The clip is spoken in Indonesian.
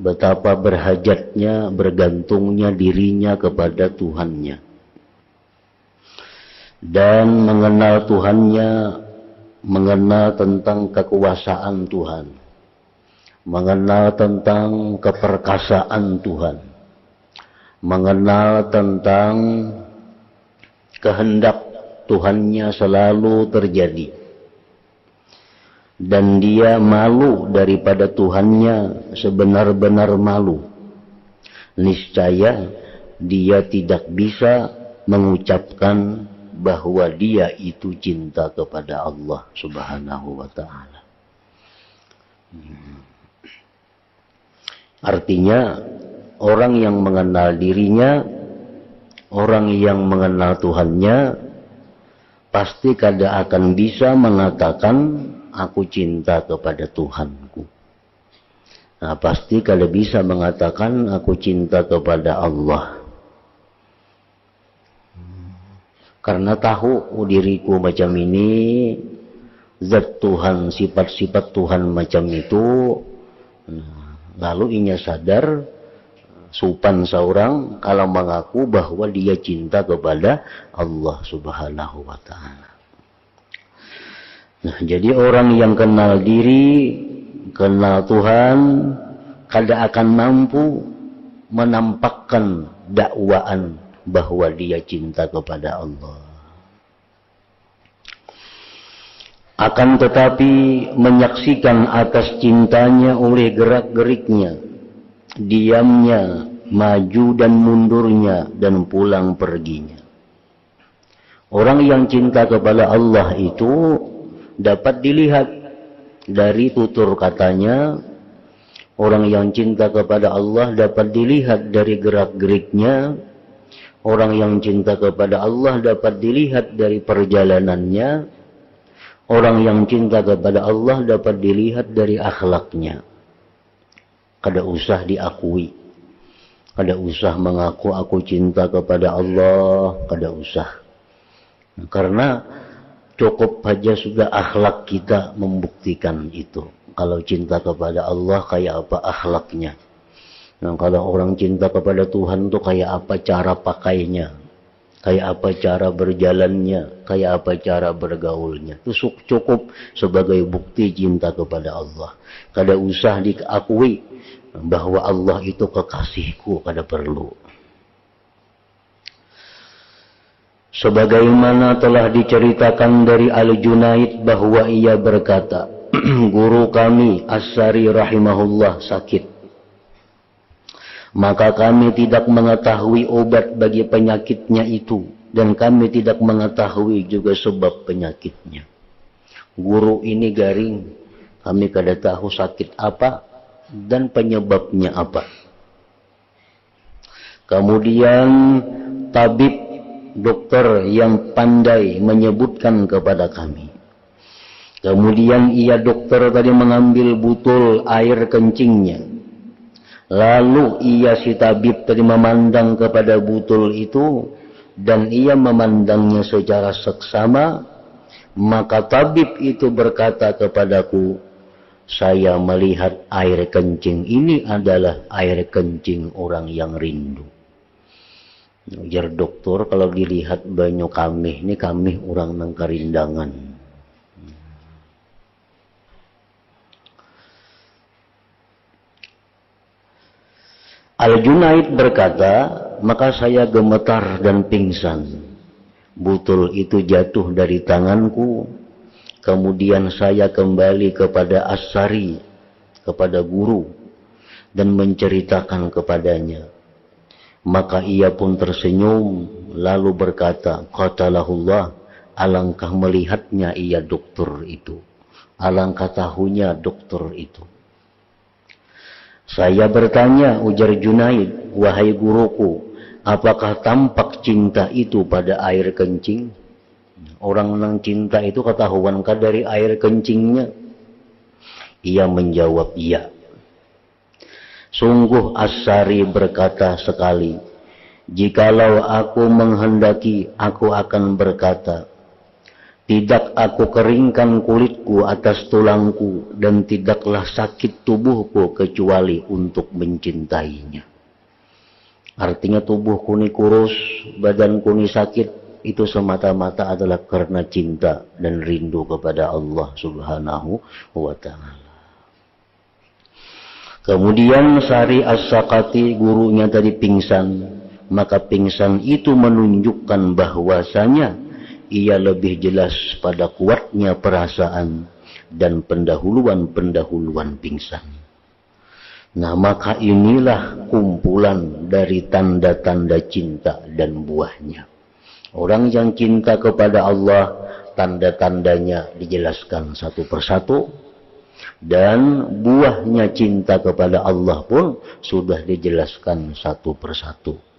betapa berhajatnya, bergantungnya dirinya kepada Tuhannya. Dan mengenal Tuhannya, mengenal tentang kekuasaan Tuhan, mengenal tentang keperkasaan Tuhan, mengenal tentang kehendak Tuhannya selalu terjadi. Dan dia malu daripada Tuhannya sebenar-benar malu. Niscaya dia tidak bisa mengucapkan bahwa dia itu cinta kepada Allah Subhanahu wa ta'ala. Artinya orang yang mengenal dirinya, orang yang mengenal Tuhannya, pasti kada akan bisa mengatakan aku cinta kepada Tuhanku. Nah, pasti kada bisa mengatakan aku cinta kepada Allah. Karena tahu diriku macam ini, zat Tuhan, sifat-sifat Tuhan macam itu, lalu inya sadar, supan seorang kalau mengaku bahwa dia cinta kepada Allah Subhanahu wa ta'ala. Nah, jadi orang yang kenal diri, kenal Tuhan, kada akan mampu menampakkan dakwaan bahwa dia cinta kepada Allah. Akan tetapi menyaksikan atas cintanya oleh gerak-geriknya, diamnya, maju dan mundurnya, dan pulang perginya. Orang yang cinta kepada Allah itu dapat dilihat dari tutur katanya. Orang yang cinta kepada Allah dapat dilihat dari gerak-geriknya. Orang yang cinta kepada Allah dapat dilihat dari perjalanannya. Orang yang cinta kepada Allah dapat dilihat dari akhlaknya. Kada usah diakui. Kada usah mengaku aku cinta kepada Allah. Kada usah. Karena cukup saja sudah akhlak kita membuktikan itu. Kalau cinta kepada Allah kayak apa akhlaknya. Nah, kalau orang cinta kepada Tuhan tuh kayak apa cara pakainya, kayak apa cara berjalannya, kayak apa cara bergaulnya. Itu cukup sebagai bukti cinta kepada Allah. Kada usah diakui bahwa Allah itu kekasihku, kada perlu. Sebagaimana telah diceritakan dari Al-Junaid bahwa ia berkata, guru kami As-Sari rahimahullah sakit. Maka kami tidak mengetahui obat bagi penyakitnya itu. Dan kami tidak mengetahui juga sebab penyakitnya. Guru ini garing. Kami kada tahu sakit apa dan penyebabnya apa. Kemudian tabib dokter yang pandai menyebutkan kepada kami. Kemudian ia dokter tadi mengambil butul air kencingnya. Lalu ia si tabib tadi memandang kepada butul itu dan ia memandangnya secara seksama. Maka tabib itu berkata kepadaku, saya melihat air kencing ini adalah air kencing orang yang rindu. Ujar dokter, kalau dilihat banyak kami, ini kami orang nang karindangan. Al-Junaid berkata, maka saya gemetar dan pingsan. Butul itu jatuh dari tanganku. Kemudian saya kembali kepada As-Sari, kepada guru, dan menceritakan kepadanya. Maka ia pun tersenyum, lalu berkata, qatalahullah, alangkah melihatnya ia dokter itu. Alangkah tahunya dokter itu. Saya bertanya, ujar Junaid, wahai guruku, apakah tampak cinta itu pada air kencing? Orang yang cinta itu ketahuankah dari air kencingnya? Ia menjawab, iya. Sungguh As-Sari berkata sekali, jikalau aku menghendaki, aku akan berkata, Tidak aku keringkan kulitku atas tulangku, dan tidaklah sakit tubuhku kecuali untuk mencintainya. Artinya tubuhku ini kurus, badanku ini sakit, itu semata-mata adalah karena cinta dan rindu kepada Allah Subhanahu wa ta'ala. Kemudian Sari As-Sakati, gurunya tadi pingsan, maka pingsan itu menunjukkan bahwasanya ia lebih jelas pada kuatnya perasaan dan pendahuluan-pendahuluan pingsan. Nah, maka inilah kumpulan dari tanda-tanda cinta dan buahnya. Orang yang cinta kepada Allah, tanda-tandanya dijelaskan satu persatu, dan buahnya cinta kepada Allah pun sudah dijelaskan satu persatu.